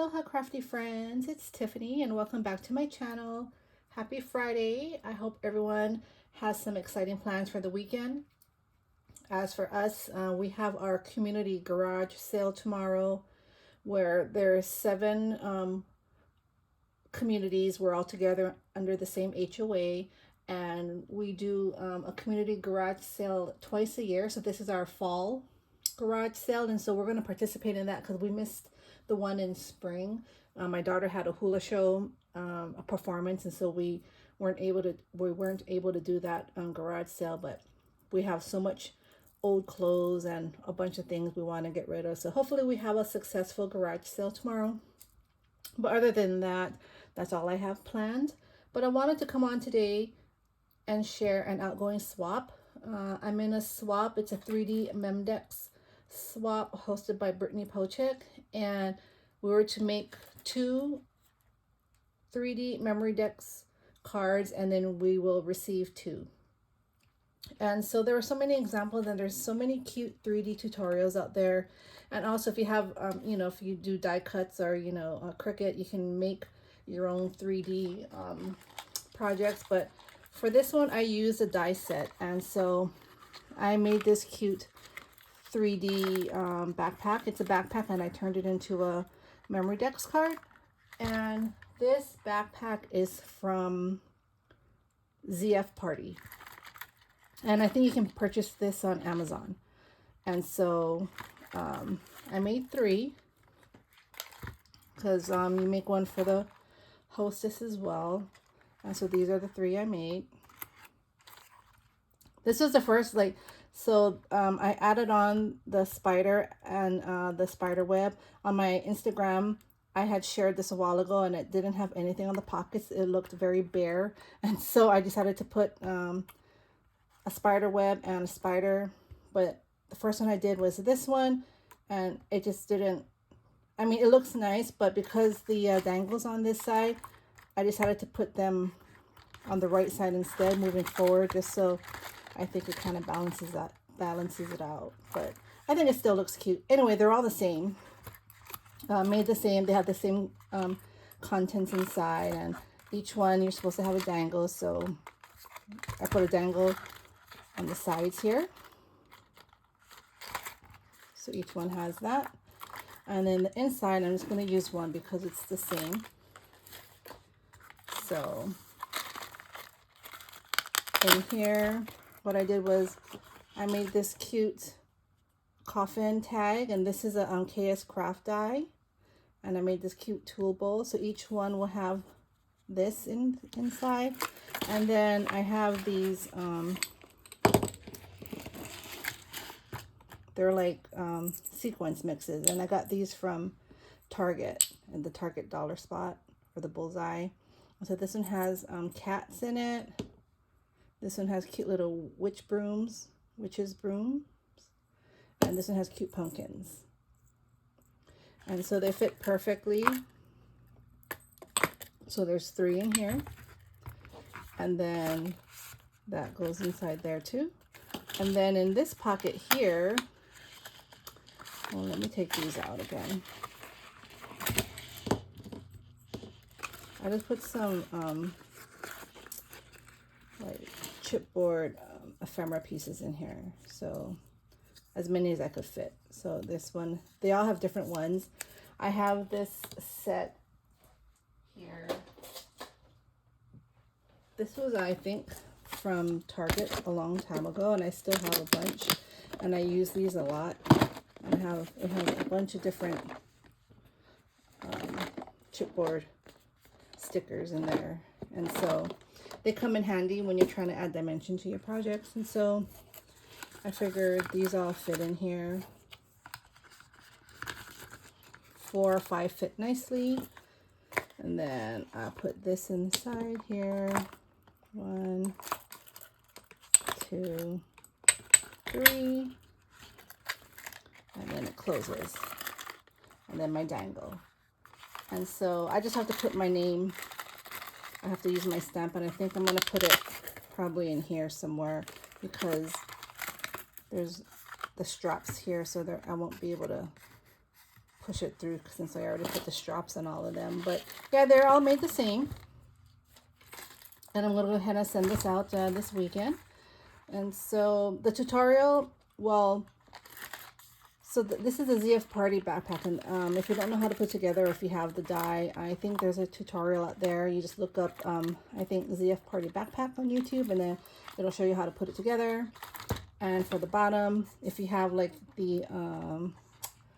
Aloha crafty friends, it's Tiffany and welcome back to my channel. Happy Friday. I hope everyone has some exciting plans for the weekend. As for us, we have our community garage sale tomorrow where there's 7 communities. We're all together under the same HOA, and we do a community garage sale twice a year. So this is our fall garage sale, and so we're going to participate in that because we missed the one in spring. My daughter had a hula show, a performance, and so we weren't able to do that garage sale. But we have so much old clothes and a bunch of things we want to get rid of. So hopefully we have a successful garage sale tomorrow. But other than that, that's all I have planned. But I wanted to come on today and share an outgoing swap. I'm in a swap. It's a 3D Memdex swap hosted by Brittany Pochek, and we were to make 2 3D memory decks cards, and then we will receive 2. And so there are so many examples, and there's so many cute 3D tutorials out there. And also if you have if you do die cuts or Cricut, you can make your own 3D projects. But for this one I used a die set, and so I made this cute 3D backpack. It's a backpack, and I turned it into a memory decks card. And this backpack is from zfparty, and I think you can purchase this on Amazon. And so I made 3 because you make one for the hostess as well. And so these are the 3 I made. This was the first, I added on the spider and the spider web. On my Instagram, I had shared this a while ago, and it didn't have anything on the pockets. It looked very bare. And so I decided to put a spider web and a spider. But the first one I did was this one, and it just didn't, it looks nice, but because the dangles on this side, I decided to put them on the right side instead, moving forward, just so I think it kind of balances it out. But I think it still looks cute. Anyway, they're all the same. Made the same. They have the same contents inside, and each one you're supposed to have a dangle. So I put a dangle on the sides here. So each one has that. And then the inside, I'm just going to use one because it's the same. So in here, what I did was I made this cute coffin tag, and this is a KS craft die, and I made this cute tool bowl. So each one will have this inside, and then I have these they're like sequence mixes, and I got these from Target in the Target dollar spot for the bullseye. So this one has cats in it. This one has cute little witches brooms, and this one has cute pumpkins. And so they fit perfectly. So there's 3 in here, and then that goes inside there too. And then in this pocket here, well, let me take these out again. I just put some like chipboard ephemera pieces in here, so as many as I could fit. So this one, they all have different ones. I have this set here. This was, I think, from Target a long time ago, and I still have a bunch, and I use these a lot. It has a bunch of different chipboard stickers in there, and so they come in handy when you're trying to add dimension to your projects. And so I figured these all fit in here. 4 or 5 fit nicely, and then I'll put this inside here. 1, 2, 3, and then it closes, and then my dangle. And so I just have to put my name. I have to use my stamp, and I think I'm going to put it probably in here somewhere because there's the straps here, so that I won't be able to push it through since I already put the straps on all of them. But yeah, they're all made the same. And I'm going to go ahead and send this out this weekend. And so the tutorial, well, so this is a zfparty backpack. And if you don't know how to put together, if you have the die, I think there's a tutorial out there. You just look up, I think, zfparty backpack on YouTube, and then it'll show you how to put it together. And for the bottom, if you have like the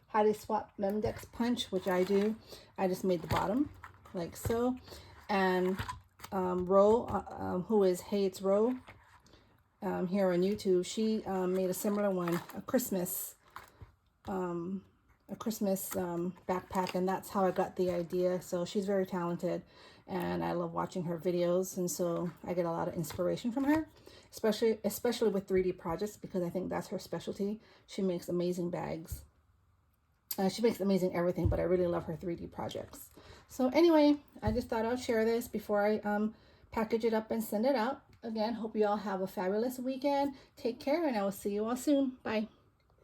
how to swap Memdex punch, which I do, I just made the bottom like so. And Ro, who is Hey It's Ro, here on YouTube, she made a similar one, a Christmas backpack, and that's how I got the idea. So she's very talented, and I love watching her videos, and so I get a lot of inspiration from her, especially with 3D projects, because I think that's her specialty. She makes amazing bags. She makes amazing everything, but I really love her 3D projects. So anyway, I just thought I'd share this before I package it up and send it out. Again, hope you all have a fabulous weekend. Take care, and I will see you all soon. Bye.